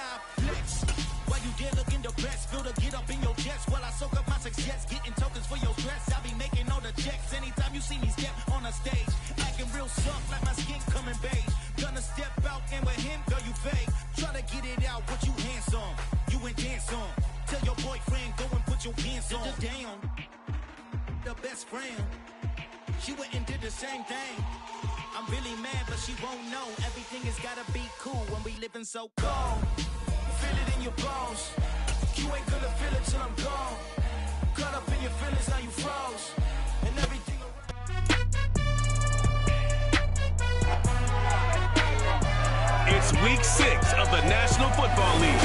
I flex. While you there looking the best, feel the get up in your chest. While I soak up my success, getting tokens for your stress. I be making all the checks anytime you see me step on a stage. Acting real soft like my skin coming beige. Gonna step out and with him, girl, you fake. Try to get it out, what you handsome. You ain't dance on. Tell your boyfriend, go and put your pants on. Down, the best friend. She went and did the same thing. I'm really mad, but she won't know. Everything has gotta be cool when we living so cold. Feel it in your bones. You ain't gonna feel it till I'm gone. Caught up in your feelings, now you froze. And everything around. It's week 6 of the National Football League.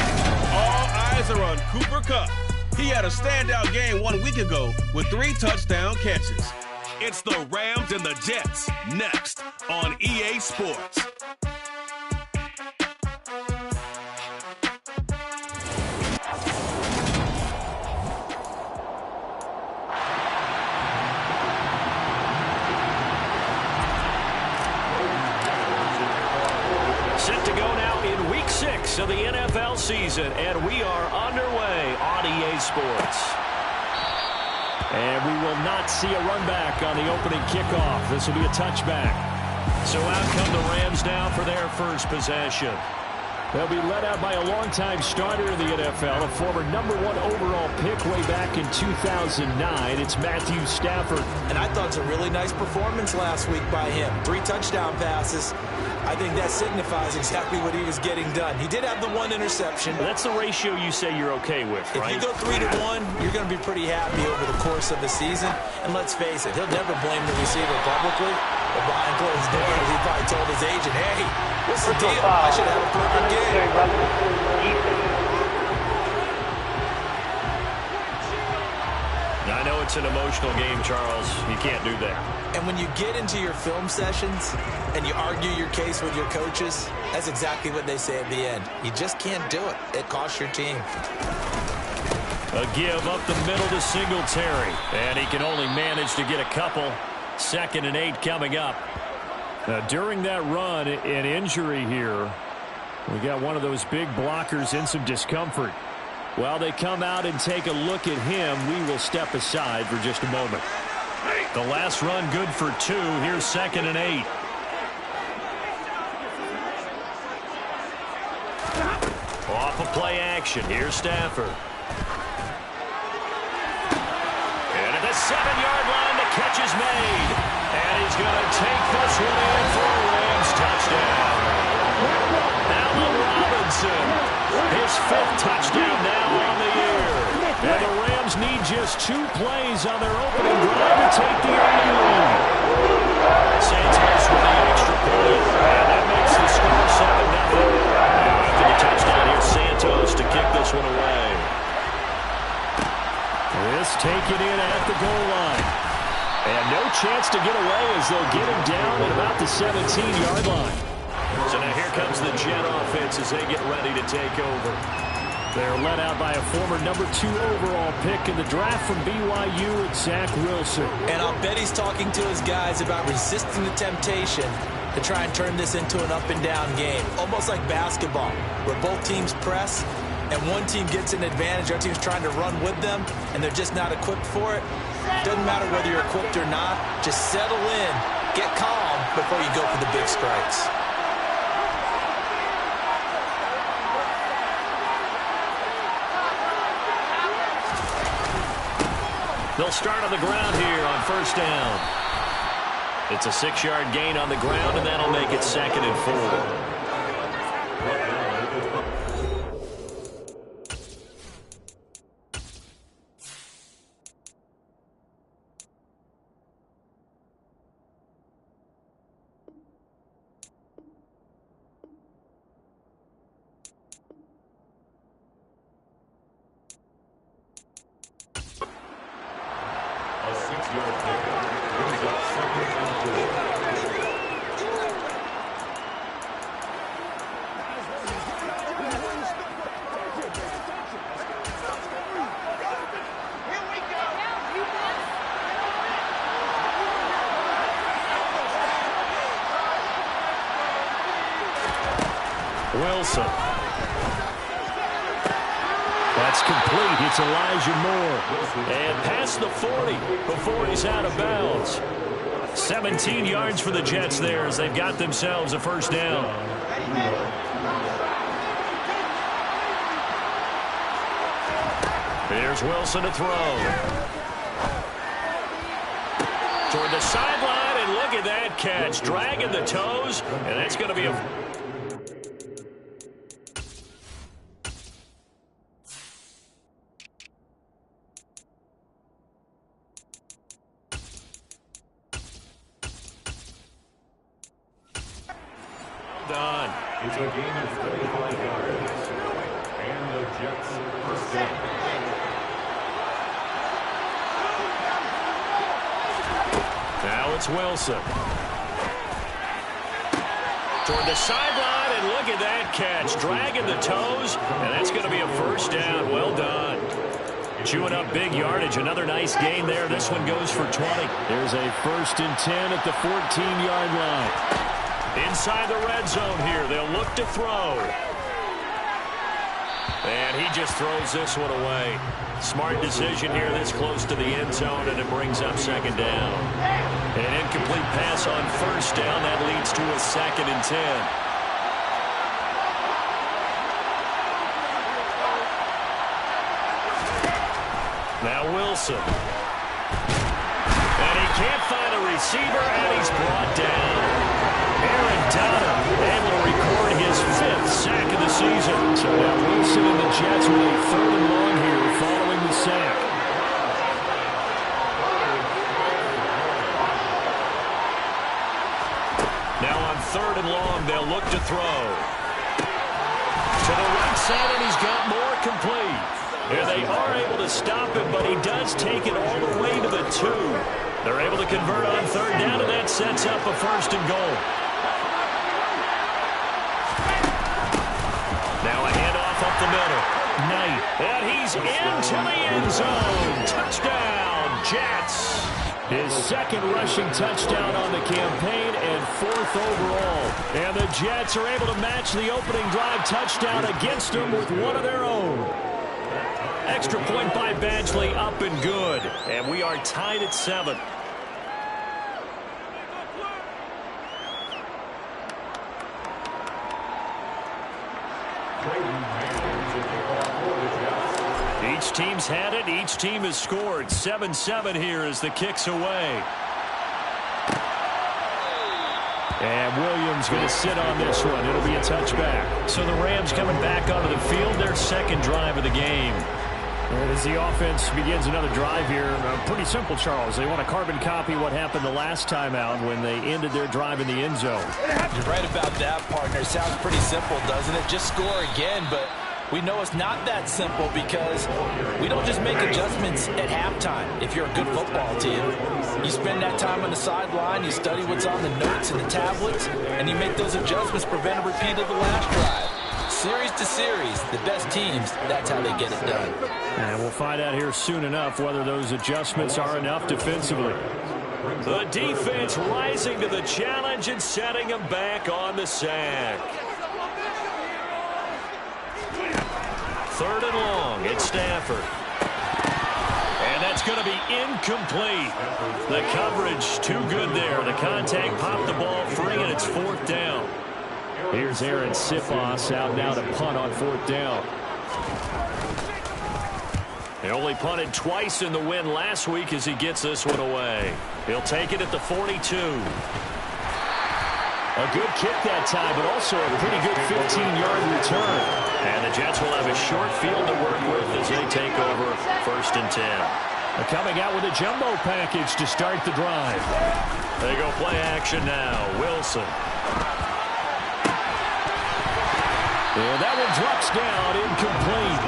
All eyes are on Cooper Kupp. He had a standout game 1 week ago with 3 touchdown catches. It's the Rams and the Jets next on EA Sports. Set to go now in week 6 of the NFL season, and we are underway on EA Sports. And we will not see a run back on the opening kickoff. This will be a touchback. So out come the Rams now for their first possession. They'll be led out by a longtime starter in the NFL, a former #1 overall pick way back in 2009. It's Matthew Stafford. And I thought it was a really nice performance last week by him. 3 touchdown passes. I think that signifies exactly what he was getting done. He did have the 1 interception. That's the ratio you say you're okay with, right? If you go 3-1, you're going to be pretty happy over the course of the season. And let's face it, he'll never blame the receiver publicly. But behind closed doors, he probably told his agent, hey, what's the deal? I should have a perfect game. I know it's an emotional game, Charles. You can't do that. And when you get into your film sessions and you argue your case with your coaches, that's exactly what they say at the end. You just can't do it. It costs your team. A give up the middle to Singletary. And he can only manage to get a couple. 2nd and 8 coming up. Now, during that run, an injury here. We got one of those big blockers in some discomfort. While they come out and take a look at him, we will step aside for just a moment. The last run good for 2. Here's 2nd and 8. Off of play action. Here's Stafford. And at the 7-yard line, the catch is made. And he's going to take this one in for a Rams touchdown. Allen Robinson, his 5th touchdown now on the year. And the Rams need just 2 plays on their opening drive to take the early lead. Santos with the extra point, and that makes the score 7-0. After the touchdown, here's Santos to kick this one away. This taken in at the goal line. And no chance to get away as they'll get him down at about the 17-yard line. So now here comes the Jet offense as they get ready to take over. They're led out by a former #2 overall pick in the draft from BYU, and Zach Wilson. And I'll bet he's talking to his guys about resisting the temptation to try and turn this into an up-and-down game. Almost like basketball, where both teams press, and one team gets an advantage, the other team's trying to run with them, and they're just not equipped for it. Doesn't matter whether you're equipped or not. Just settle in, get calm before you go for the big strikes. They'll start on the ground here on 1st down. It's a 6-yard gain on the ground, and that'll make it 2nd and 4. Wilson. That's complete. It's Elijah Moore. And past the 40 before he's out of bounds. 17 yards for the Jets there as they've got themselves a first down. Here's Wilson to throw. Toward the sideline, and look at that catch. Dragging the toes, and that's going to be a... done. It's a gain of 35 yards. And the Jets first down. Now it's Wilson. Toward the sideline, and look at that catch. Dragging the toes, and that's going to be a first down. Well done. Chewing up big yardage. Another nice gain there. This one goes for 20. There's a 1st and 10 at the 14-yard line. Inside the red zone here. They'll look to throw. And he just throws this one away. Smart decision here this close to the end zone, and it brings up second down. And an incomplete pass on first down. That leads to a 2nd and 10. Now Wilson. And he can't find a receiver, and he's brought down. Aaron Donald able to record his 5th sack of the season. So now Wilson and the Jets with a 3rd and long here following the sack. Now on 3rd and long, they'll look to throw. To the right side, and he's got more complete. And they are able to stop him, but he does take it all the way to the 2. They're able to convert on 3rd down, and that sets up a 1st and goal. Now a handoff up the middle. Knight. And he's into the end zone. Touchdown, Jets. His 2nd rushing touchdown on the campaign and 4th overall. And the Jets are able to match the opening drive touchdown against them with one of their own. Extra point by Badgley, up and good. And we are tied at 7. Each team's had it. Each team has scored. 7-7 here as the kick's away. And Williams going to sit on this one. It'll be a touchback. So the Rams coming back onto the field, their 2nd drive of the game. And as the offense begins another drive here, pretty simple, Charles. They want to carbon copy what happened the last time out when they ended their drive in the end zone. You're right about that, partner. Sounds pretty simple, doesn't it? Just score again, but we know it's not that simple because we don't just make adjustments at halftime. If you're a good football team, you spend that time on the sideline, you study what's on the notes and the tablets, and you make those adjustments, prevent a repeat of the last drive. Series to series, the best teams, that's how they get it done. And we'll find out here soon enough whether those adjustments are enough defensively. The defense rising to the challenge and setting them back on the sack. 3rd and long, it's Stafford. And that's going to be incomplete. The coverage too good there. The contact popped the ball free, and it's 4th down. Here's Aaron Sipos out now to punt on 4th down. He only punted twice in the win last week as he gets this one away. He'll take it at the 42. A good kick that time, but also a pretty good 15-yard return. And the Jets will have a short field to work with as they take over 1st and 10. They're coming out with a jumbo package to start the drive. They go play action now. Wilson. And that one drops down, incomplete.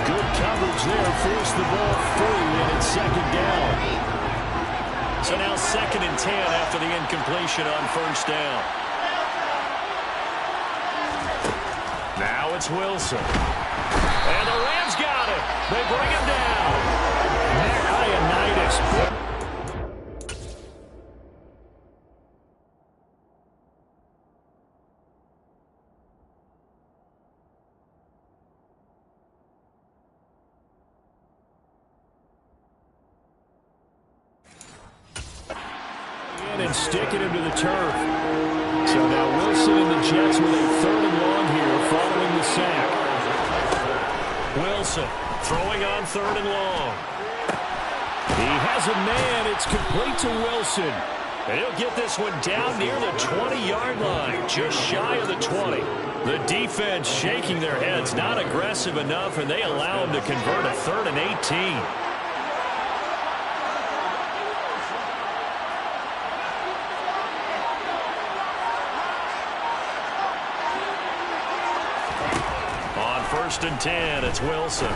Good coverage there, forced the ball free, and it's 2nd down. So now 2nd and 10 after the incompletion on 1st down. Now it's Wilson. And the Rams got it. They bring him down. Ioannidis. and sticking him to the turf. So now Wilson and the Jets with a 3rd and long here following the sack. Wilson throwing on 3rd and long. He has a man. It's complete to Wilson. And he'll get this one down near the 20-yard line, just shy of the 20. The defense shaking their heads, not aggressive enough, and they allow him to convert a 3rd and 18. On 1st and 10, it's Wilson.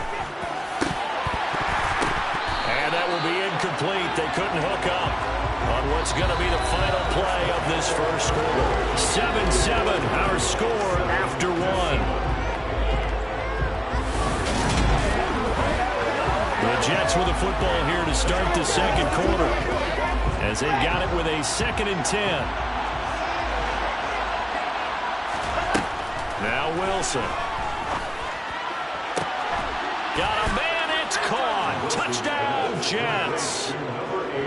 And that will be incomplete. They couldn't hook up on what's going to be the final play of this first quarter. 7-7, our score after 1. The Jets with the football here to start the second quarter, as they've got it with a 2nd and 10. Now Wilson. Got a man, it's caught. Touchdown, Jets.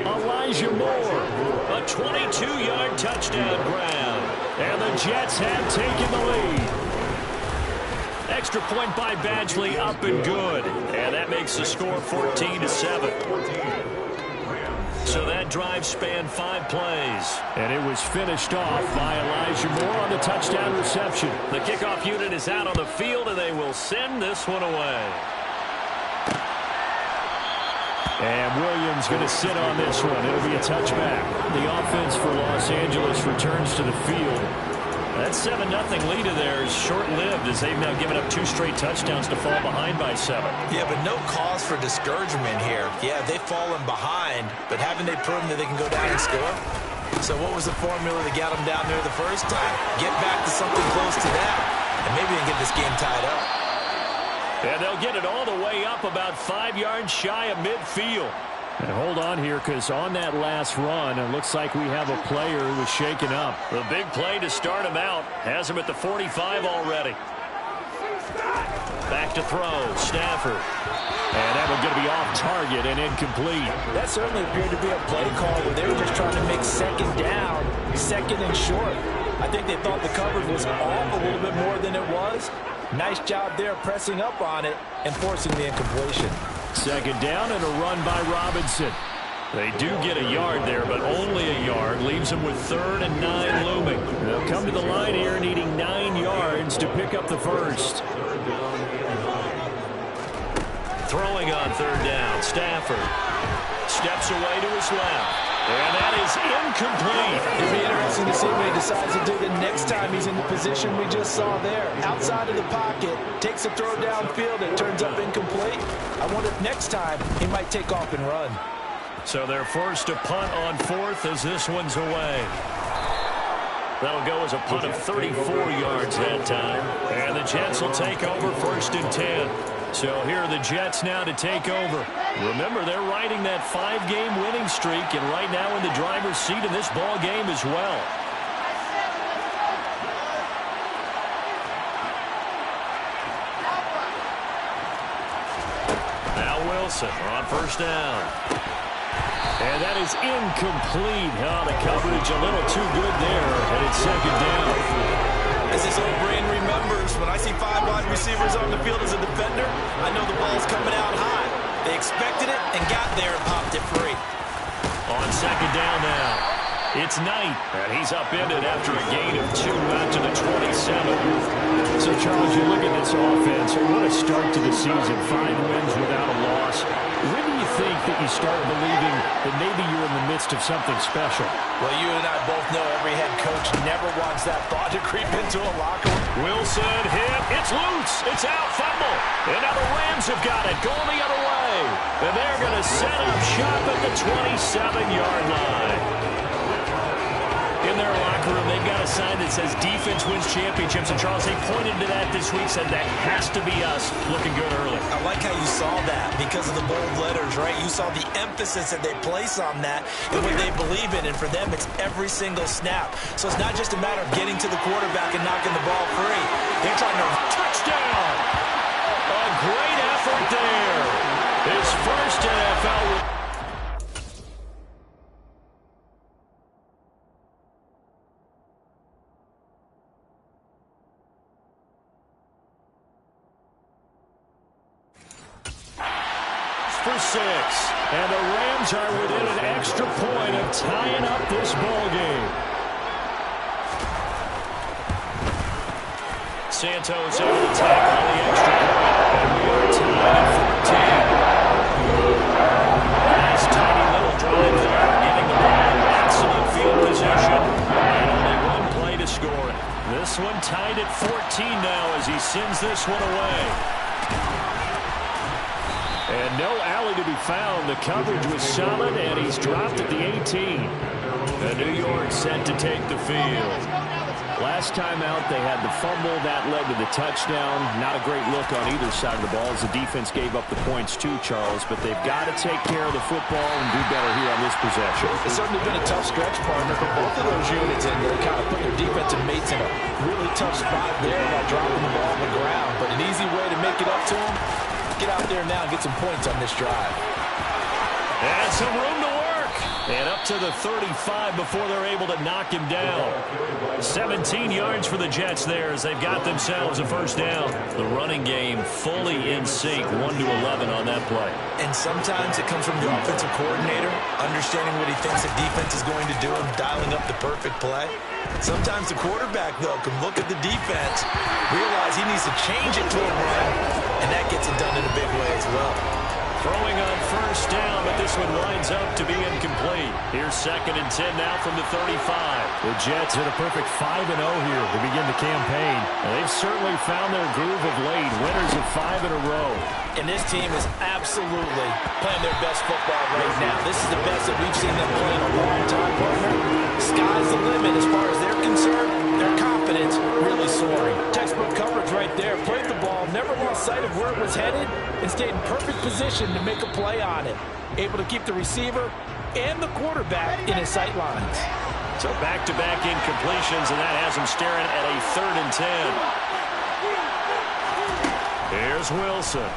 Elijah Moore, a 22-yard touchdown grab. And the Jets have taken the lead. Extra point by Badgley, up and good. And that makes the score 14-7. So that drive spanned 5 plays. And it was finished off by Elijah Moore on the touchdown reception. The kickoff unit is out on the field, and they will send this one away. And Williams going to sit on this one. It'll be a touchback. The offense for Los Angeles returns to the field. That 7-0 lead of theirs is short-lived, as they've now given up 2 straight touchdowns to fall behind by 7. Yeah, but no cause for discouragement here. Yeah, they've fallen behind, but haven't they proven that they can go down and score? So what was the formula that got them down there the first time? Get back to something close to that, and maybe they can get this game tied up. And they'll get it all the way up about 5 yards shy of midfield. And hold on here, because on that last run, it looks like we have a player who was shaken up. The big play to start him out has him at the 45 already. Back to throw, Stafford. And that one's going to be off target and incomplete. That certainly appeared to be a play call where they were just trying to make 2nd down, 2nd and short. I think they thought the coverage was off a little bit more than it was. Nice job there pressing up on it and forcing the incompletion. 2nd down and a run by Robinson. They do get a yard there, but only a yard. Leaves them with 3rd and 9 looming. They'll come to the line here needing 9 yards to pick up the first. Throwing on 3rd down, Stafford. Steps away to his left. And that is incomplete. It'll be interesting to see what he decides to do the next time he's in the position we just saw there. Outside of the pocket, takes a throw downfield, it turns up incomplete. I wonder if next time he might take off and run. So they're forced to punt on 4th as this one's away. That'll go as a punt of 34 yards that time. And the Jets will take over 1st and 10. So here are the Jets now to take over. Remember, they're riding that 5-game winning streak, and right now in the driver's seat in this ball game as well. Now Wilson on 1st down. And that is incomplete. Oh, the coverage a little too good there, and it's 2nd down. As his old brain remembers, when I see 5 wide receivers on the field as a defender, I know the ball's coming out high. They expected it and got there and popped it free. On 2nd down now, it's Knight, and he's upended after a gain of 2 out to the 27. So, Charles, you look at this offense, what a start to the season. 5 wins without a loss. When do you think that you start believing that maybe you're in the midst of something special? Well, you and I both know every head coach never wants that thought to creep into a locker room. Wilson hit. It's loose. It's out. Fumble. And now the Rams have got it. Going the other way. And they're going to set up shop at the 27-yard line. In their locker room, they've got a sign that says defense wins championships. And Charles, they pointed to that this week, said that has to be us. Looking good early. I like how you saw that because of the bold letters, right? You saw the emphasis that they place on that and what they believe in. And for them, it's every single snap. So it's not just a matter of getting to the quarterback and knocking the ball free. They're trying to touchdown. A great effort there. His first NFL. for 6. And the Rams are within an extra point of tying up this ball game. Santos able to tackle on the extra point. And we are tied at 14. Nice tiny little drive there, giving the ball excellent field position. And only one play to score it. This one tied at 14 now as he sends this one away. And no alley to be found. The coverage was solid, and he's dropped at the 18. The New York set to take the field. Last time out, they had the fumble. That led to the touchdown. Not a great look on either side of the ball as the defense gave up the points too, Charles. But they've got to take care of the football and do better here on this possession. It's certainly been a tough stretch, partner, for both of those units, and they kind of put their defensive mates in a really tough spot there by dropping the ball on the ground. But an easy way to make it up to them, get out there now and get some points on this drive. And some room to work. And up to the 35 before they're able to knock him down. 17 yards for the Jets there as they've got themselves a first down. The running game fully in sync, 1-11 on that play. And sometimes it comes from the offensive coordinator, understanding what he thinks the defense is going to do and dialing up the perfect play. Sometimes the quarterback, though, can look at the defense, realize he needs to change it to a run, and that gets it done in a big way as well. Throwing on first down, but this one winds up to be incomplete. Here's 2nd and 10 now from the 35. The Jets hit a perfect 5-0 here to begin the campaign. And they've certainly found their groove of late, winners of 5 in a row. And this team is absolutely playing their best football right now. This is the best that we've seen them play in a long time, partner. Sky's the limit as far as they're concerned. Their confidence really soaring. Textbook coverage right there. Played the ball, never lost sight of where it was headed, and stayed in perfect position to make a play on it. Able to keep the receiver and the quarterback in his sight lines. So back-to-back incompletions, and that has him staring at a 3rd and 10. Here's Wilson.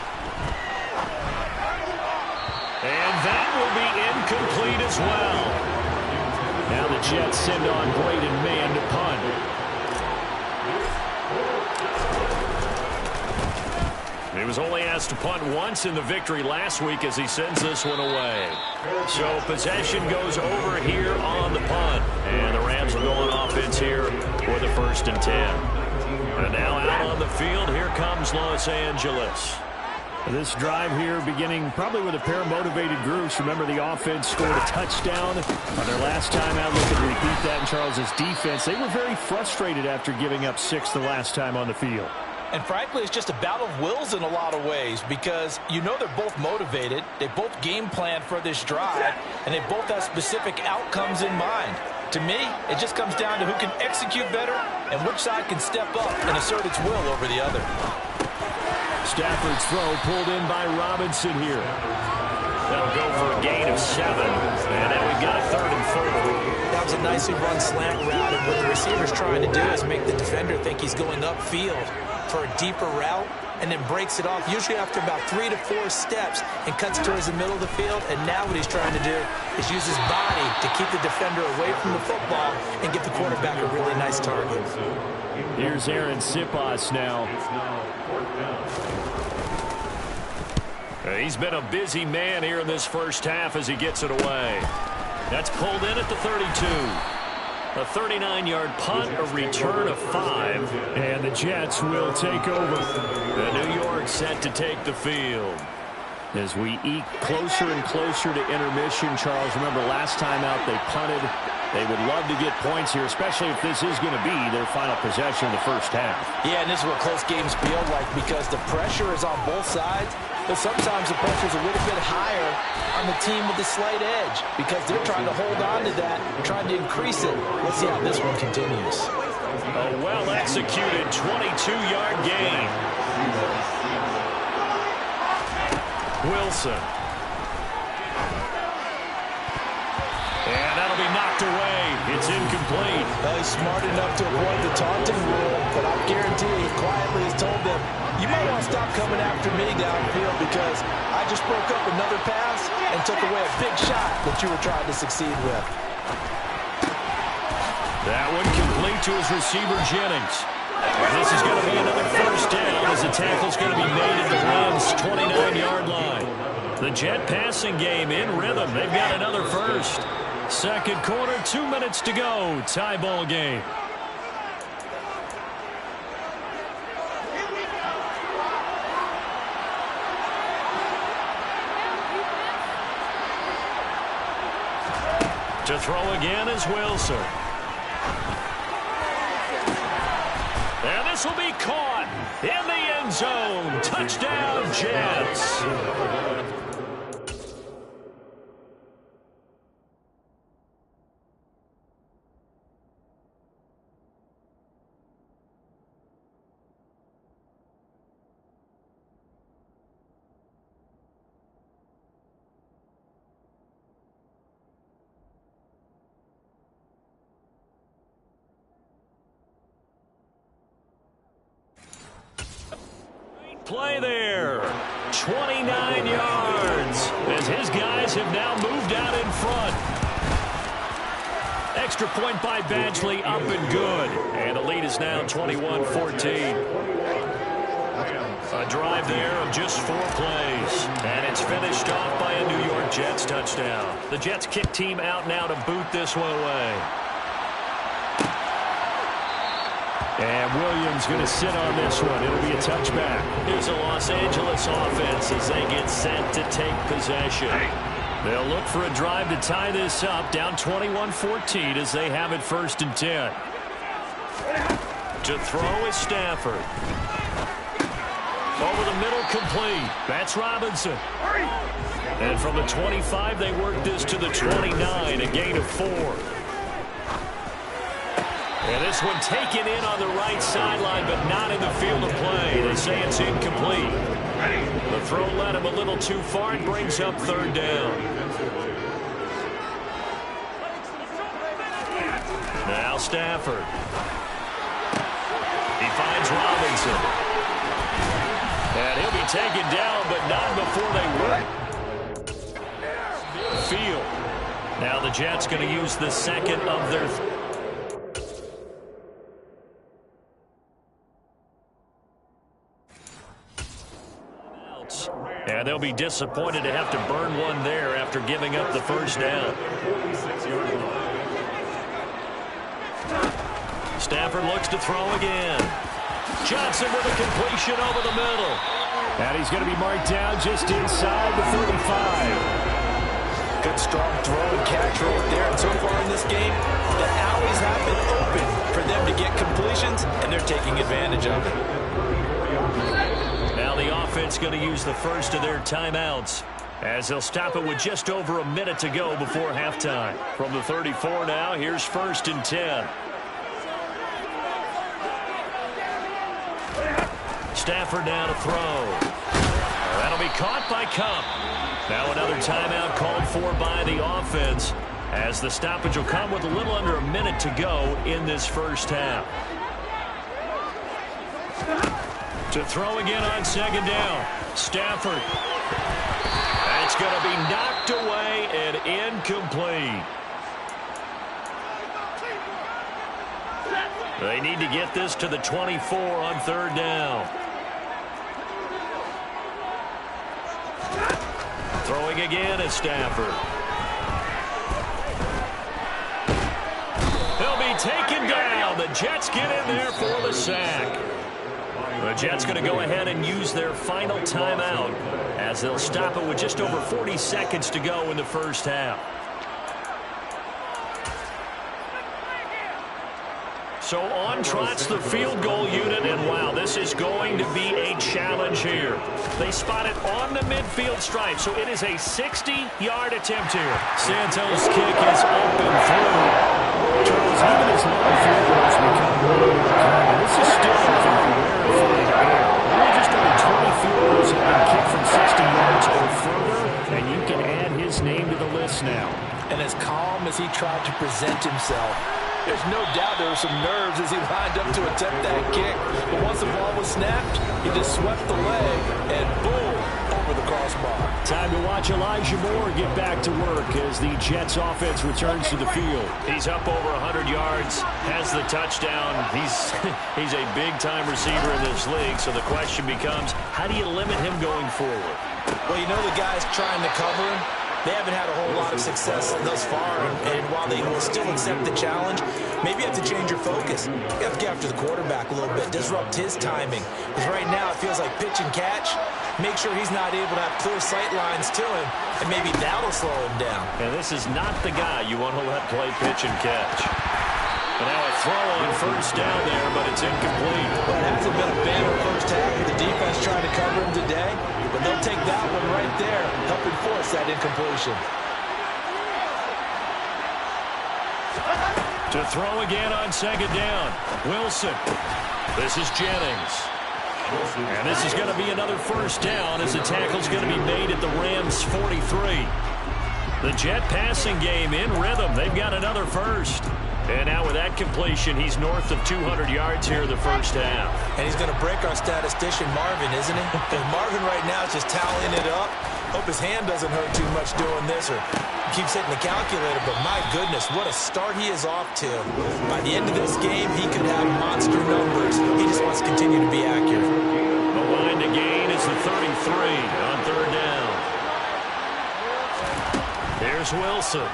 And that will be incomplete as well. Now the Jets send on Braden Mann to punt. He was only asked to punt once in the victory last week as he sends this one away. So possession goes over here on the punt. And the Rams will go on offense here for the 1st and 10. And now out on the field, here comes Los Angeles. This drive here beginning probably with a pair of motivated groups. Remember, the offense scored a touchdown on their last time out. Looking to repeat that in Charles's defense. They were very frustrated after giving up 6 the last time on the field. And frankly, it's just a battle of wills in a lot of ways because you know they're both motivated. They both game plan for this drive, and they both have specific outcomes in mind. To me, it just comes down to who can execute better and which side can step up and assert its will over the other. Stafford's throw pulled in by Robinson here. That'll go for a gain of 7. And then we've got a 3rd and 4. That was a nicely run slant route, and what the receiver's trying to do is make the defender think he's going upfield for a deeper route, and then breaks it off, usually after about 3 to 4 steps, and cuts towards the middle of the field. And now what he's trying to do is use his body to keep the defender away from the football and give the quarterback a really nice target. Here's Aaron Sipas now. He's been a busy man here in this first half as he gets it away. That's pulled in at the 32. A 39-yard punt, a return of 5. And the Jets will take over. The New York set to take the field. As we eke closer and closer to intermission, Charles, remember last time out they punted. They would love to get points here, especially if this is going to be their final possession of the first half. Yeah, and this is what close games feel like because the pressure is on both sides, but sometimes the pressure is a little bit higher on the team with the slight edge because they're trying to hold on to that, trying to increase it. Let's see how this one continues. A well-executed 22-yard gain. Wilson. And that'll be knocked away. It's incomplete. Well, he's smart enough to avoid the taunting rule, but I guarantee he quietly has told them, you might want to stop coming after me downfield because I just broke up another pass and took away a big shot that you were trying to succeed with. That one complete to his receiver, Jennings. And this is going to be another first down as the tackle's going to be made at the Rams' 29-yard line. The Jet passing game in rhythm. They've got another first. Second quarter, 2 minutes to go. Tie ball game. To throw again is Wilson. And this will be caught in the end zone. Touchdown, Jets. Play there. 29 yards as his guys have now moved out in front. Extra point by Badgley, up and good. And the lead is now 21-14. A drive there of just 4 plays. And it's finished off by a New York Jets touchdown. The Jets kick team out now to boot this one away. And Williams going to sit on this one. It'll be a touchback. Here's a Los Angeles offense as they get set to take possession. They'll look for a drive to tie this up, down 21-14 as they have it 1st and 10. To throw is Stafford. Over the middle, complete. That's Robinson. And from the 25, they work this to the 29, a gain of 4. And this one taken in on the right sideline, but not in the field of play. They say it's incomplete. The throw led him a little too far and brings up 3rd down. Now Stafford. He finds Robinson. And he'll be taken down, but not before they work. Field. Now the Jets going to use the second of their... And they'll be disappointed to have to burn one there after giving up the 1st down. Stafford looks to throw again. Johnson with a completion over the middle. And he's going to be marked down just inside the 35. Good strong throw and catch right there. And so far in this game, the alleys have been open for them to get completions, and they're taking advantage of it. Now the offense going to use the first of their timeouts as they'll stop it with just over a minute to go before halftime. From the 34 now, here's 1st and 10. Stafford now to throw. That'll be caught by Kupp. Now another timeout called for by the offense as the stoppage will come with a little under a minute to go in this 1st half. To throw again on 2nd down. Stafford. That's going to be knocked away and incomplete. They need to get this to the 24 on 3rd down. Throwing again is Stafford. He'll be taken down. The Jets get in there for the sack. The Jets going to go ahead and use their final timeout as they'll stop it with just over 40 seconds to go in the 1st half. So on trots the field goal unit, and wow, this is going to be a challenge here. They spot it on the midfield stripe, so it is a 60-yard attempt here. Santos' kick is up and through. Charles, even as long field goals become more common, this is still a very rare thing. Only just over 20 field goals have been kicked from 60 yards or further, and you can add his name to the list now. And as calm as he tried to present himself, there's no doubt there were some nerves as he lined up to attempt that kick. But once the ball was snapped, he just swept the leg and boom, over the crossbar. Time to watch Elijah Moore get back to work as the Jets offense returns to the field. He's up over 100 yards, has the touchdown. He's a big-time receiver in this league, so the question becomes, how do you limit him going forward? Well, you know the guys trying to cover him, they haven't had a whole lot of success thus far, and while they will still accept the challenge, maybe you have to change your focus. You have to get after the quarterback a little bit, disrupt his timing. Because right now it feels like pitch and catch. Make sure he's not able to have clear sight lines to him, and maybe that'll slow him down. And this is not the guy you want to let play pitch and catch. And now a throw on first down there, but it's incomplete. Well, it hasn't been a banner first half. The defense trying to cover him today, but they'll take that one right there, helping force that incompletion. To throw again on second down. Wilson. This is Jennings. And this is going to be another first down as the tackle's going to be made at the Rams' 43. The Jet passing game in rhythm. They've got another first. And now with that completion, he's north of 200 yards here in the first half. And he's going to break our statistician, Marvin, isn't he? And Marvin right now is just tallying it up. Hope his hand doesn't hurt too much doing this or keeps hitting the calculator. But my goodness, what a start he is off to. By the end of this game, he could have monster numbers. He just wants to continue to be accurate. The line to gain is the 33 on third down. Here's Wilson.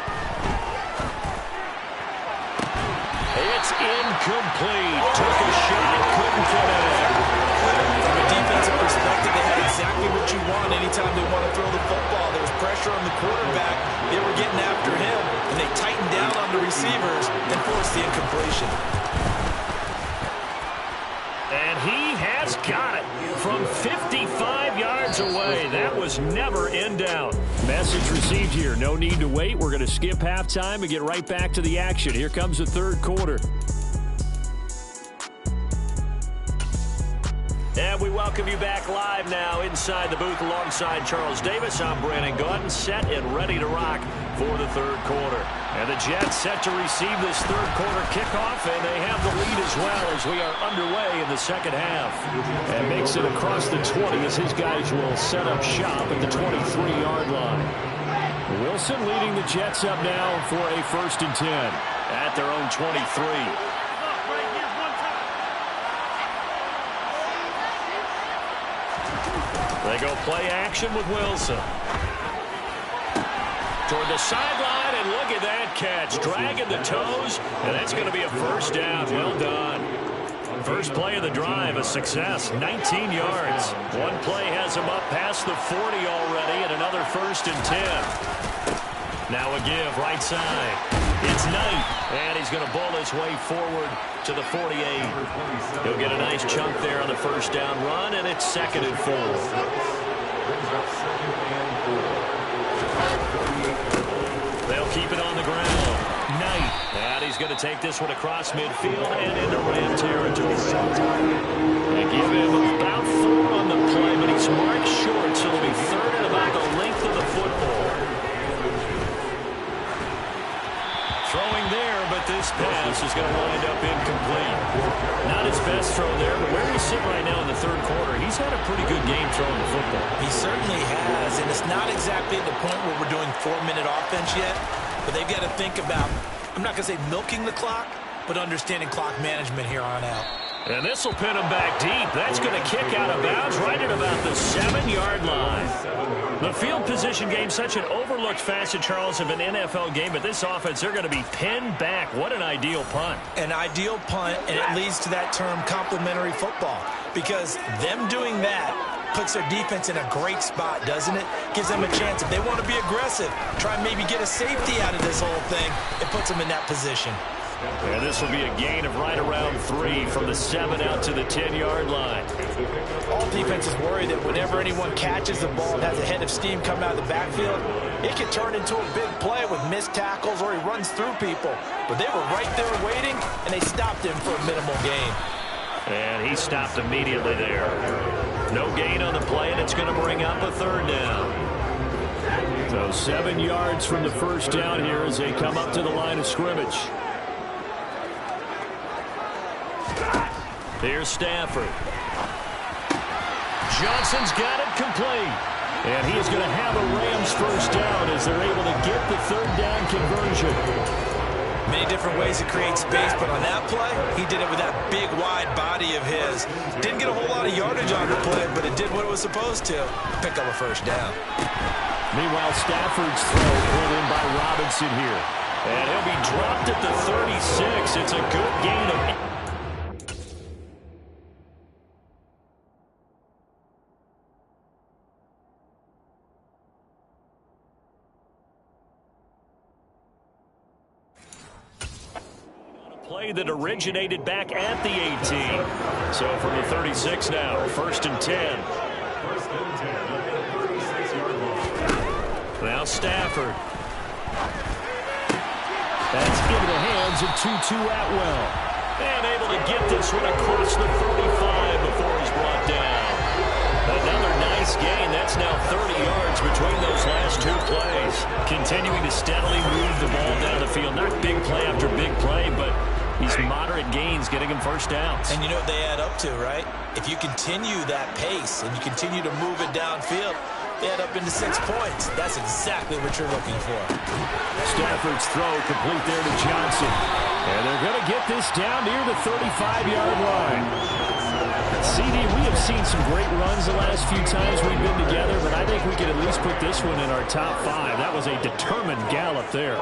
It's incomplete. Took a shot, couldn't get it. From a defensive perspective, they had exactly what you want anytime they want to throw the football. There was pressure on the quarterback. They were getting after him, and they tightened down on the receivers and forced the incompletion. And he has got it from 55 yards away. That was never in doubt. Message received here. No need to wait. We're going to skip halftime and get right back to the action. Here comes the third quarter. And we welcome you back live now inside the booth alongside Charles Davis. I'm Brandon Gordon, set and ready to rock for the third quarter. And the Jets set to receive this third quarter kickoff, and they have the lead as well as we are underway in the second half. And makes it across the 20 as his guys will set up shop at the 23-yard line. Wilson leading the Jets up now for a 1st and 10 at their own 23. They go play action with Wilson. Toward the sideline, and look at that catch. Dragging the toes, and that's going to be a first down. Well done. First play of the drive, a success, 19 yards. One play has him up past the 40 already, and another 1st and 10. Now a give, right side. It's Knight, and he's going to bowl his way forward to the 48. He'll get a nice chunk there on the first down run, and it's 2nd and 4. They'll keep it on the ground. Knight, and he's going to take this one across midfield and into Ram territory. They give him about 4 on the play, but he's marked short, so it'll be 3rd and about the length of the football. Throwing there, but this pass is going to wind up incomplete. Not his best throw there, but where he's sitting right now in the third quarter, he's had a pretty good game throwing the football. He certainly has, and it's not exactly at the point where we're doing 4-minute offense yet, but they've got to think about, I'm not going to say milking the clock, but understanding clock management here on out. And this will pin him back deep. That's going to kick out of bounds right at about the 7-yard line. The field position game, such an overlooked facet, Charles, of an NFL game, but this offense, they're going to be pinned back. What an ideal punt. An ideal punt, and it leads to that term complementary football, because them doing that puts their defense in a great spot, doesn't it? Gives them a chance. If they want to be aggressive, try and maybe get a safety out of this whole thing, it puts them in that position. And this will be a gain of right around 3 from the 7 out to the 10-yard line. All defenses worry that whenever anyone catches the ball and has a head of steam come out of the backfield, it can turn into a big play with missed tackles or he runs through people. But they were right there waiting, and they stopped him for a minimal gain. And he stopped immediately there. No gain on the play, and it's going to bring up a 3rd down. So 7 yards from the first down here as they come up to the line of scrimmage. Here's Stafford. Johnson's got it complete. And he is going to have a Rams first down as they're able to get the 3rd down conversion. Many different ways to create space, but on that play, he did it with that big, wide body of his. Didn't get a whole lot of yardage on the play, but it did what it was supposed to. Pick up a first down. Meanwhile, Stafford's throw pulled in by Robinson here. And he'll be dropped at the 36. It's a good gain of... play that originated back at the 18. So from the 36 now, 1st and 10. Now Stafford. That's into the hands of Tutu Atwell. And able to get this one across the 35 before he's brought down. Another nice gain. That's now 30 yards between those last two plays. Continuing to steadily move the ball down the field. Not big play after big play, but these moderate gains getting him first downs. And you know what they add up to, right? If you continue that pace and you continue to move it downfield, they add up into 6 points. That's exactly what you're looking for. Stafford's throw complete there to Johnson. And they're going to get this down near the 35-yard line. CD, we have seen some great runs the last few times we've been together, but I think we can at least put this one in our top 5. That was a determined gallop there.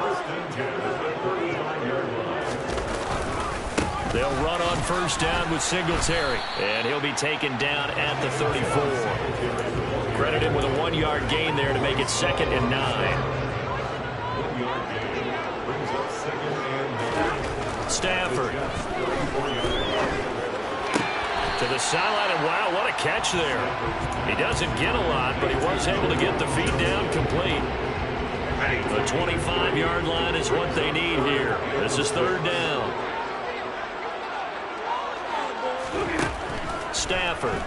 They'll run on first down with Singletary. And he'll be taken down at the 34. Credit him with a 1-yard gain there to make it 2nd and 9. Stafford. To the sideline, and wow, what a catch there. He doesn't get a lot, but he was able to get the feed down complete. The 25-yard line is what they need here. This is 3rd down. Stafford.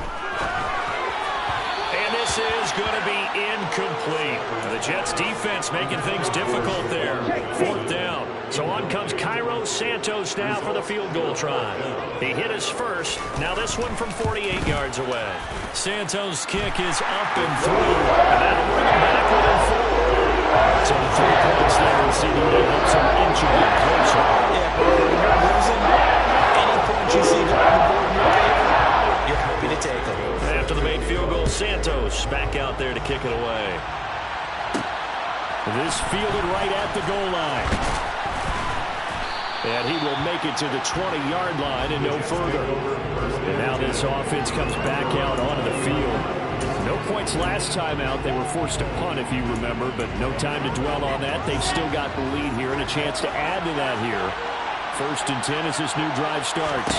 And this is going to be incomplete. The Jets defense making things difficult there. 4th down. So on comes Cairo Santos now for the field goal try. He hit his first. Now this one from 48 yards away. Santos' kick is up and through. And that'll bring him back within 4. So the 3 points there in CD helps him inch a bit closer. Yeah, when you're losing, any points you see on the board in your favor, you're happy to take them. After the made field goal, Santos back out there to kick it away. This fielded right at the goal line. And he will make it to the 20-yard line and no further. And now this offense comes back out onto the field. No points last time out. They were forced to punt, if you remember, but no time to dwell on that. They've still got the lead here and a chance to add to that here. 1st and 10 as this new drive starts.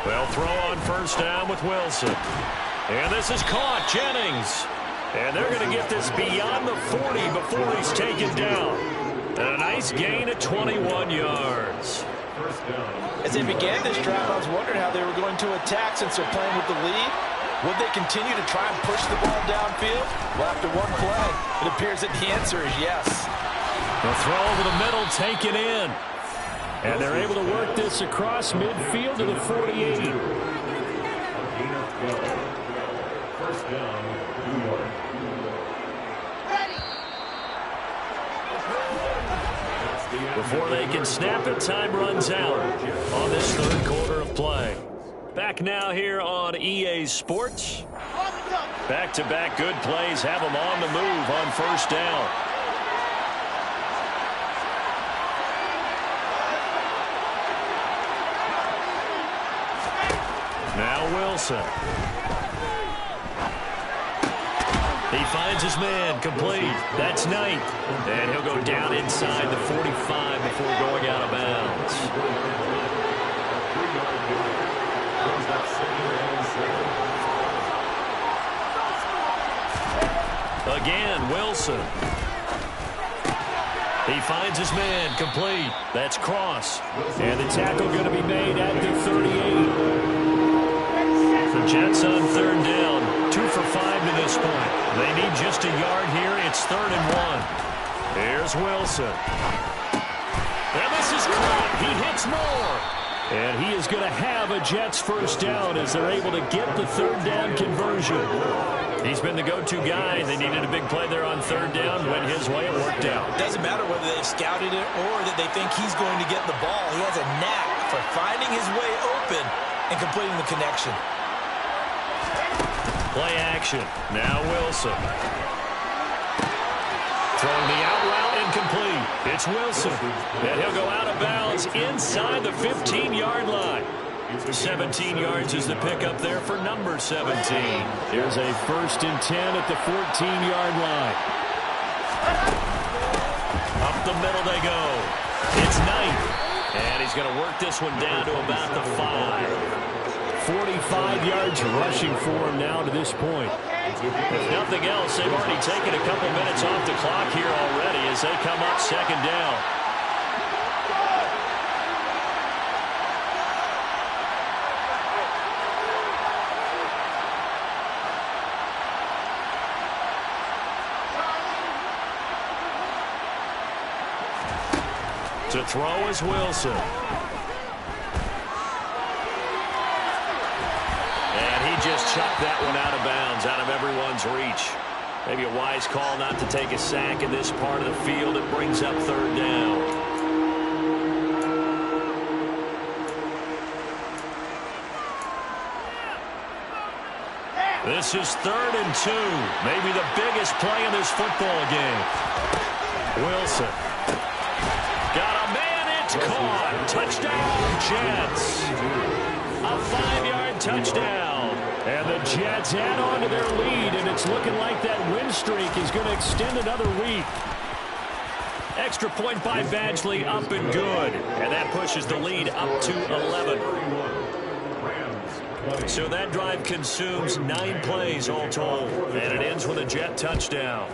They'll throw on first down with Wilson. And this is caught. Jennings. And they're going to get this beyond the 40 before he's taken down. And a nice gain at 21 yards. As they began this drive, I was wondering how they were going to attack since they're playing with the lead. Would they continue to try and push the ball downfield? Well, after one play, it appears that the answer is yes. The throw over the middle, taken in. And they're able to work this across midfield to the 48. First down, New York. Before they can snap it, time runs out on this 3rd quarter of play. Back now here on EA Sports. Back-to-back good plays have them on the move on first down. Now Wilson. He finds his man, complete. That's Knight. And he'll go down inside the 45 before going out of bounds. Again, Wilson. He finds his man, complete. That's Cross. And the tackle going to be made at the 38. The Jets on 3rd down. 2 for 5 to this point. They need just a yard here. It's 3rd and 1. Here's Wilson. And this is caught. He hits Moore. And he is going to have a Jets first down as they're able to get the third down conversion. He's been the go-to guy. They needed a big play there on third down. Went his way. It worked out. It doesn't matter whether they've scouted it or that they think he's going to get the ball. He has a knack for finding his way open and completing the connection. Play action. Now Wilson. Throwing the out route incomplete. It's Wilson. And he'll go out of bounds inside the 15-yard line. 17 yards is the pickup there for number 17. Here's a 1st and 10 at the 14-yard line. Up the middle they go. It's Knight. And he's going to work this one down to about the 5. 45 yards rushing for him now to this point. If nothing else, they've already taken a couple minutes off the clock here already as they come up 2nd down. To throw is Wilson. And he just chucked that one out of bounds, out of everyone's reach. Maybe a wise call not to take a sack in this part of the field. It brings up 3rd down. This is 3rd and 2. Maybe the biggest play in this football game. Wilson. Got a man, it's caught. Touchdown, Jets. A 5-yard touchdown. And the Jets add on to their lead, and it's looking like that win streak is going to extend another week. Extra point by Badgley, up and good. And that pushes the lead up to 11. So that drive consumes 9 plays all told. And it ends with a Jet touchdown.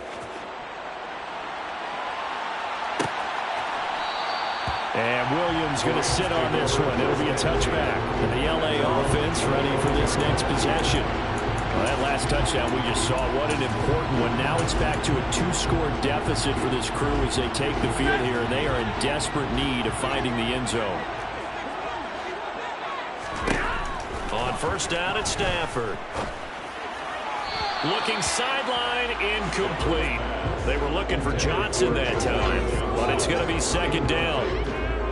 And Williams going to sit on this one. It'll be a touchback. And the LA offense ready for this next possession. Well, that last touchdown we just saw, what an important one. Now it's back to a 2-score deficit for this crew as they take the field here. And they are in desperate need of finding the end zone. On 1st down at Stafford. Looking sideline, incomplete. They were looking for Johnson that time, but it's going to be 2nd down.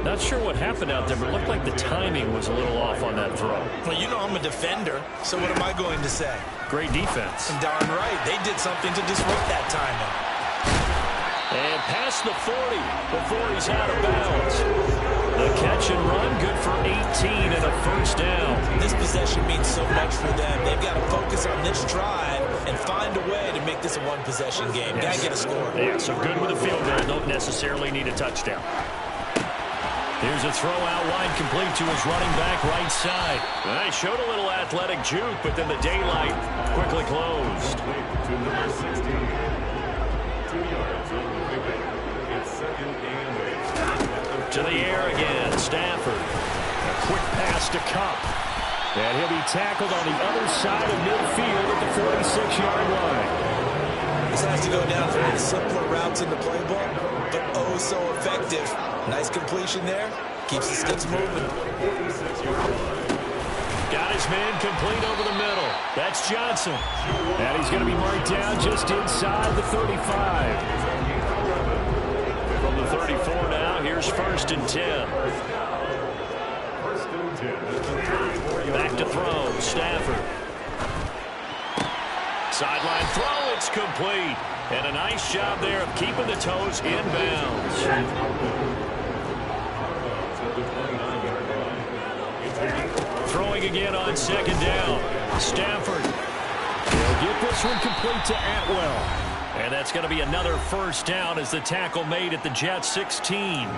Not sure what happened out there, but it looked like the timing was a little off on that throw. Well, you know I'm a defender, so what am I going to say? Great defense. And darn right, they did something to disrupt that timing. And past the 40 before he's out of bounds. The catch and run, good for 18 and a 1st down. This possession means so much for them. They've got to focus on this drive and find a way to make this a one-possession game. Got to get a score. Yeah, so good with a field goal. Don't necessarily need a touchdown. Here's a throw out wide, complete to his running back right side. Well, he showed a little athletic juke, but then the daylight quickly closed. To number 16. 2 yards on the pickup. It's 2nd and 8. To the air again, Stafford. A quick pass to Cup. And he'll be tackled on the other side of midfield at the 46-yard line. This has to go down for the simpler routes in the playbook, but oh so effective. Nice completion there. Keeps the sticks moving. Got his man complete over the middle. That's Johnson. And he's going to be marked down just inside the 35. From the 34 now, here's 1st and 10. Back to throw, Stafford. Sideline throw, it's complete. And a nice job there of keeping the toes in bounds. Throwing again on 2nd down. Stafford. He'll get this one complete to Atwell. And that's going to be another 1st down as the tackle made at the Jets 16.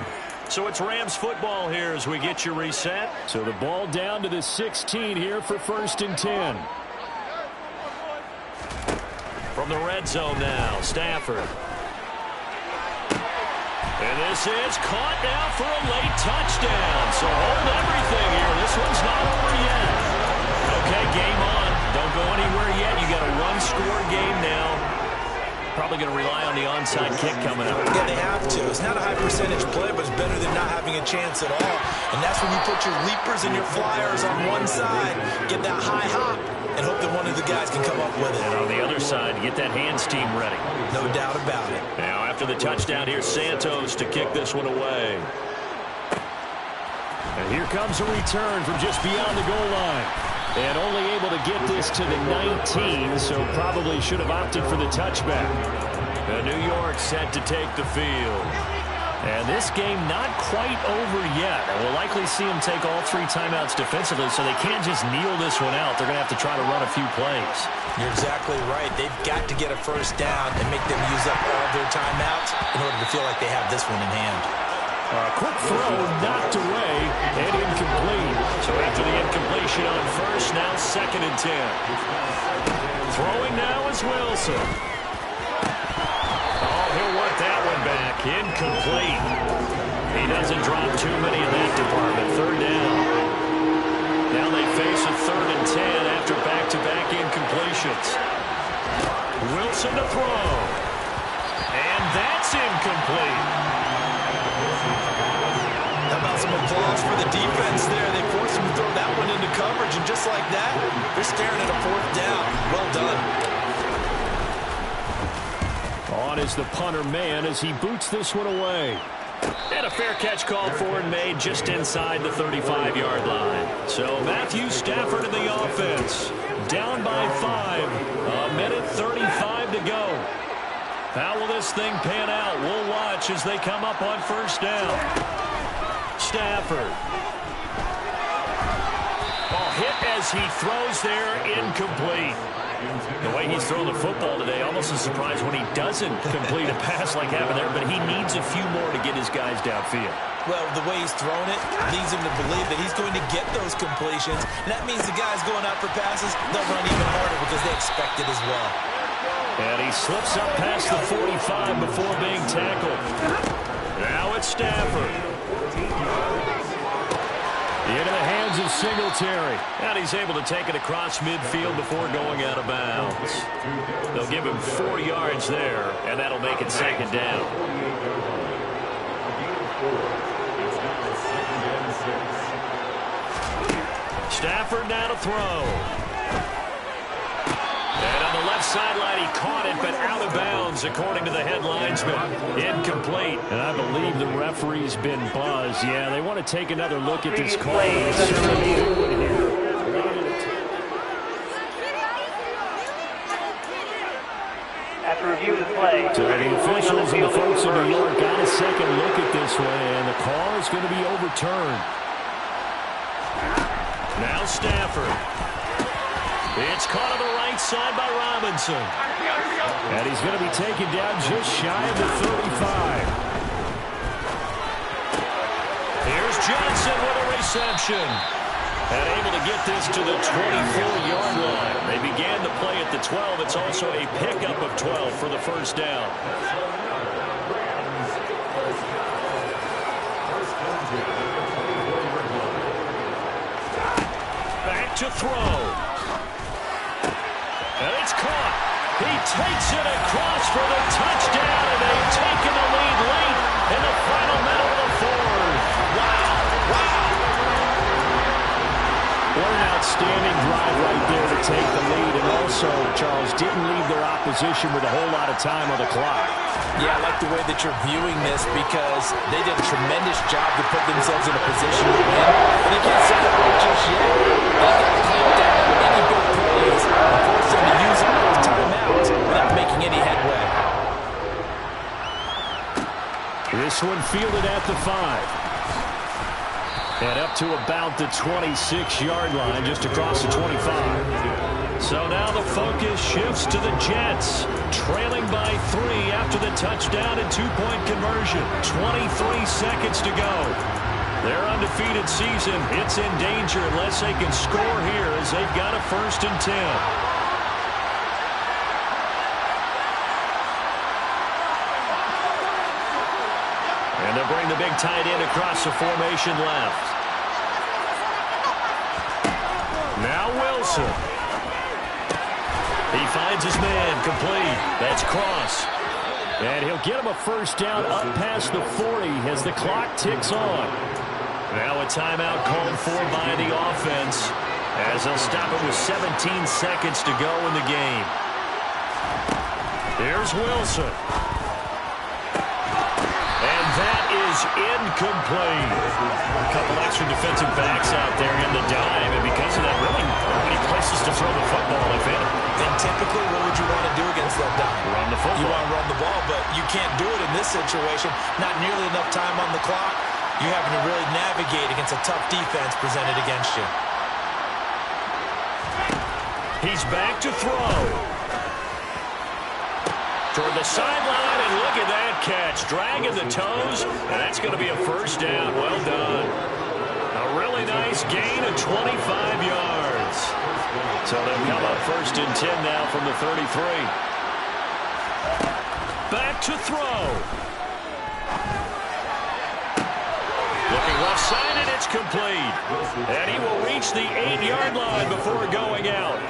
So it's Rams football here as we get you reset. So the ball down to the 16 here for 1st and 10. From the red zone now, Stafford. And this is caught now for a late touchdown. So hold everything here. This one's not over yet. Okay, game on. Don't go anywhere yet. You got a 1-score game now. probably going to rely on the onside kick coming up. Yeah, they have to. It's not a high percentage play, but it's better than not having a chance at all. And that's when you put your leapers and your flyers on one side, get that high hop, and hope that one of the guys can come up with it. And on the other side, get that hands team ready. No doubt about it. Now, after the touchdown, here's Santos to kick this one away. And here comes a return from just beyond the goal line. And only able to get this to the 19, so probably should have opted for the touchback. And New York set to take the field. And this game not quite over yet. And we'll likely see them take all 3 timeouts defensively, so they can't just kneel this one out. They're going to have to try to run a few plays. You're exactly right. They've got to get a first down and make them use up all their timeouts in order to feel like they have this one in hand. A quick throw knocked away and incomplete. So after the incompletion on first, now 2nd and 10. Throwing now is Wilson. Oh, he'll work that one back. Incomplete. He doesn't drop too many in that department. 3rd down. Now they face a 3rd and 10 after back-to-back incompletions. Wilson to throw. And that's incomplete. How about some applause for the defense there? They forced him to throw that one into coverage, and just like that, they're staring at a 4th down. Well done. On is the punter man as he boots this one away. And a fair catch called for and made just inside the 35-yard line. So Matthew Stafford in the offense. Down by 5. 1:35 to go. How will this thing pan out? We'll watch as they come up on 1st down. Stafford. Oh, hit as he throws there, incomplete. The way he's thrown the football today, almost a surprise when he doesn't complete a pass like happened there, but he needs a few more to get his guys downfield. Well, the way he's thrown it leads him to believe that he's going to get those completions. And that means the guys going out for passes, they'll run even harder because they expect it as well. And he slips up past the 45 before being tackled. Now it's Stafford. Into the hands of Singletary. And he's able to take it across midfield before going out of bounds. They'll give him 4 yards there, and that'll make it 2nd down. Stafford now to throw. And on the left sideline, he caught it, but out of bounds, according to the head linesman. Incomplete. And I believe the referee's been buzzed. Yeah, they want to take another look at this call. After review of the play. So the officials and the folks in New York got a second look at this one, and the call is going to be overturned. Now Stafford. It's caught on the right side by Robinson. And he's going to be taken down just shy of the 35. Here's Johnson with a reception. And able to get this to the 24-yard line. They began the play at the 12. It's also a pickup of 12 for the 1st down. Back to throw. And it's caught. He takes it across for the touchdown, and they've taken the lead late in the final minute of the 4th. Wow, wow. What an outstanding drive right there to take the lead, and also, Charles, didn't leave their opposition with a whole lot of time on the clock. Yeah, I like the way that you're viewing this because they did a tremendous job to put themselves in a position to win. But they can't celebrate just yet. They've got to clamp down on any big plays and force them to use up those timeouts without making any headway. This one fielded at the 5. And up to about the 26-yard line, just across the 25. So now the focus shifts to the Jets, trailing by 3 after the touchdown and 2-point conversion. 23 seconds to go. Their undefeated season, it's in danger unless they can score here as they've got a 1st and 10. And they'll bring the big tight end across the formation left. Now Wilson. He finds his man, complete. That's Cross. And he'll get him a first down up past the 40 as the clock ticks on. Now a timeout called for by the offense as they'll stop it with 17 seconds to go in the game. Here's Wilson. And that is incomplete. A couple extra defensive backs out there in the dime, and because of that, really not many places to throw the football, if any. And typically, what would you want to do against that dime? Run the football. You want to run the ball, but you can't do it in this situation. Not nearly enough time on the clock. You're having to really navigate against a tough defense presented against you. He's back to throw. Toward the sideline, and look at that catch. Dragging the toes, and that's going to be a first down. Well done. A really nice gain of 25 yards. So they'll come up first and 10 now from the 33. Back to throw. Looking left side, and it's complete. And he will reach the 8-yard line before going out.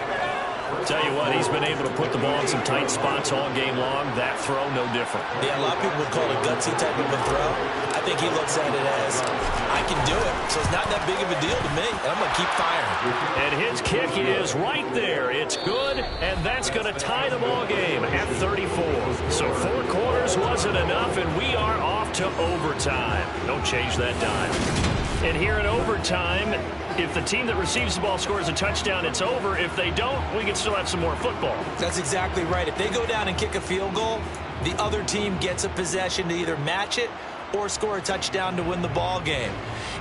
Tell you what, he's been able to put the ball in some tight spots all game long. That throw, no different. Yeah, a lot of people would call it a gutsy type of a throw. I think he looks at it as, I can do it, so it's not that big of a deal to me, and I'm going to keep firing. And his kick is right there. It's good, and that's going to tie the ball game at 34. So 4 quarters wasn't enough, and we are off to overtime. Don't change that dime. And here in overtime, if the team that receives the ball scores a touchdown, it's over. If they don't, we can still have some more football. That's exactly right. If they go down and kick a field goal, the other team gets a possession to either match it or score a touchdown to win the ball game.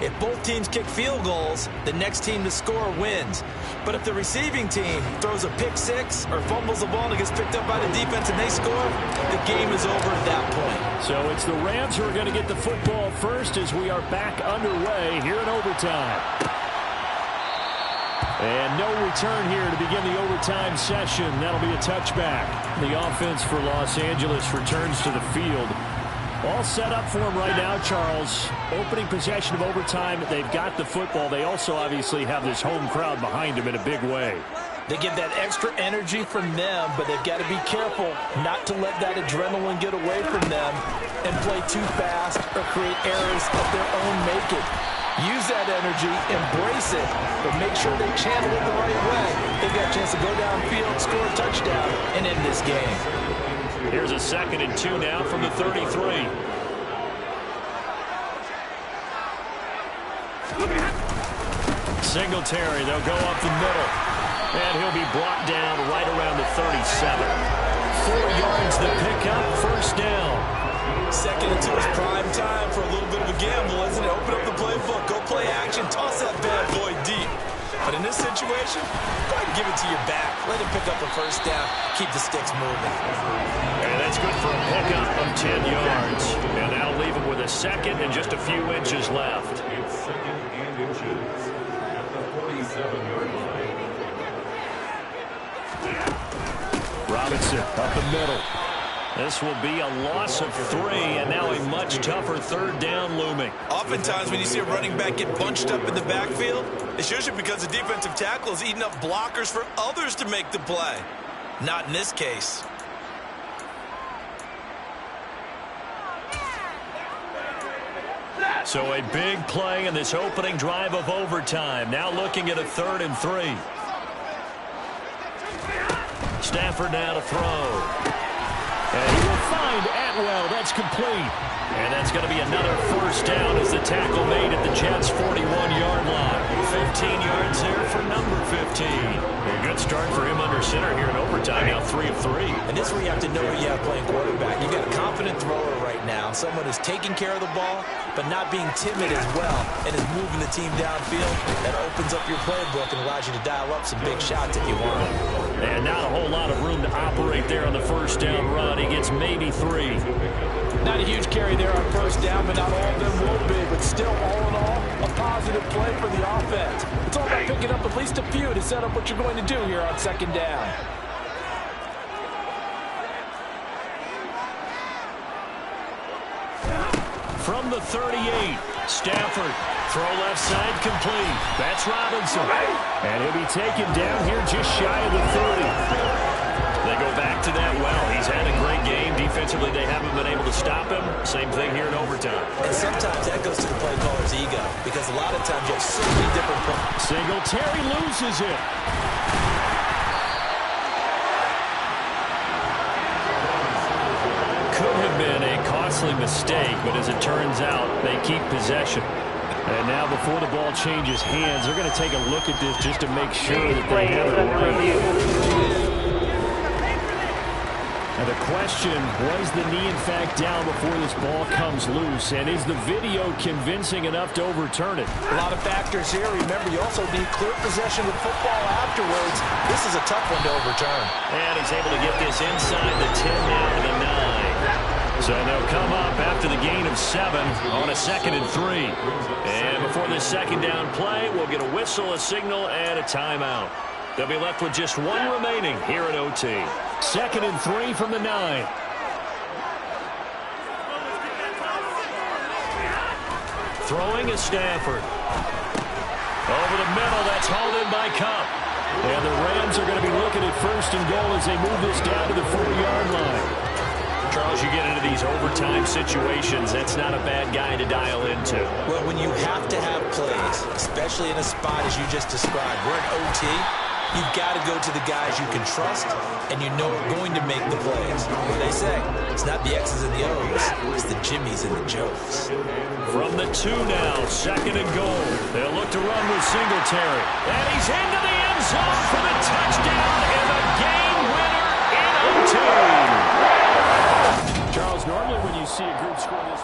If both teams kick field goals, the next team to score wins. But if the receiving team throws a pick six or fumbles the ball and it gets picked up by the defense and they score, the game is over at that point. So it's the Rams who are going to get the football first as we are back underway here in overtime. And no return here to begin the overtime session. That'll be a touchback. The offense for Los Angeles returns to the field. All set up for them right now, Charles. Opening possession of overtime. They've got the football. They also obviously have this home crowd behind them in a big way. They get that extra energy from them, but they've got to be careful not to let that adrenaline get away from them and play too fast or create errors of their own making. Use that energy, embrace it, but make sure they channel it the right way. They've got a chance to go downfield, score a touchdown, and end this game. Here's a 2nd and 2 now from the 33. Singletary, they'll go up the middle. And he'll be brought down right around the 37. 4 yards the pickup, first down. 2nd and 2 is prime time for a little bit of a gamble, isn't it? Open up the playbook, go play action, toss that bad boy deep. But in this situation, go ahead and give it to your back. Let him pick up a first down, keep the sticks moving. And that's good for a pickup of 10 yards. And that'll leave him with a 2nd and just a few inches left. It's 2nd and inches at the 47-yard line. Robinson up the middle. This will be a loss of 3, and now a much tougher 3rd down looming. Oftentimes when you see a running back get bunched up in the backfield, it's usually because the defensive tackle is eating up blockers for others to make the play. Not in this case. So a big play in this opening drive of overtime. Now looking at a 3rd and 3. Stafford now to throw. And he will find Atwell. That's complete. And that's going to be another first down as the tackle made at the Jets' 41-yard line. 15 yards there for number 15. A good start for him under center here in overtime. Now 3 of 3. And this is where you have to know who you have playing quarterback. You've got a confident thrower right now. Someone who's taking care of the ball, but not being timid as well, and is moving the team downfield. That opens up your playbook and allows you to dial up some big shots if you want them. And not a whole lot of room to operate there on the first down run. He gets maybe 3. Not a huge carry there on first down, but not all of them will be. But still, all in all, a positive play for the offense. It's all about picking up at least a few to set up what you're going to do here on 2nd down. From the 38, Stafford, throw left side complete. That's Robinson. And he'll be taken down here just shy of the 30. back to that well. He's had a great game. Defensively, they haven't been able to stop him. Same thing here in overtime. And sometimes that goes to the play caller's ego, because a lot of times you have so many different plays. Singletary loses it. Could have been a costly mistake, but as it turns out, they keep possession. And now before the ball changes hands, they're going to take a look at this just to make sure that they have it right. And the question, was the knee in fact down before this ball comes loose? And is the video convincing enough to overturn it? A lot of factors here. Remember, you also need clear possession of the football afterwards. This is a tough one to overturn. And he's able to get this inside the 10 now to the 9. So they'll come up after the gain of 7 on a 2nd and 3. And before this second down play, we'll get a whistle, a signal, and a timeout. They'll be left with just 1 remaining here at OT. 2nd and 3 from the 9. Throwing is Stafford. Over the middle, that's hauled in by Cup. And the Rams are going to be looking at 1st and goal as they move this down to the 4-yard line. Charles, you get into these overtime situations, that's not a bad guy to dial into. Well, when you have to have plays, especially in a spot as you just described, we're in OT, you've got to go to the guys you can trust and you know are going to make the plays. What they say, it's not the X's and the O's, it's the Jimmies and the Joes. From the 2 now, 2nd and goal. They'll look to run with Singletary. And he's into the end zone for the touchdown and a game winner in OT. Charles, normally when you see a group score this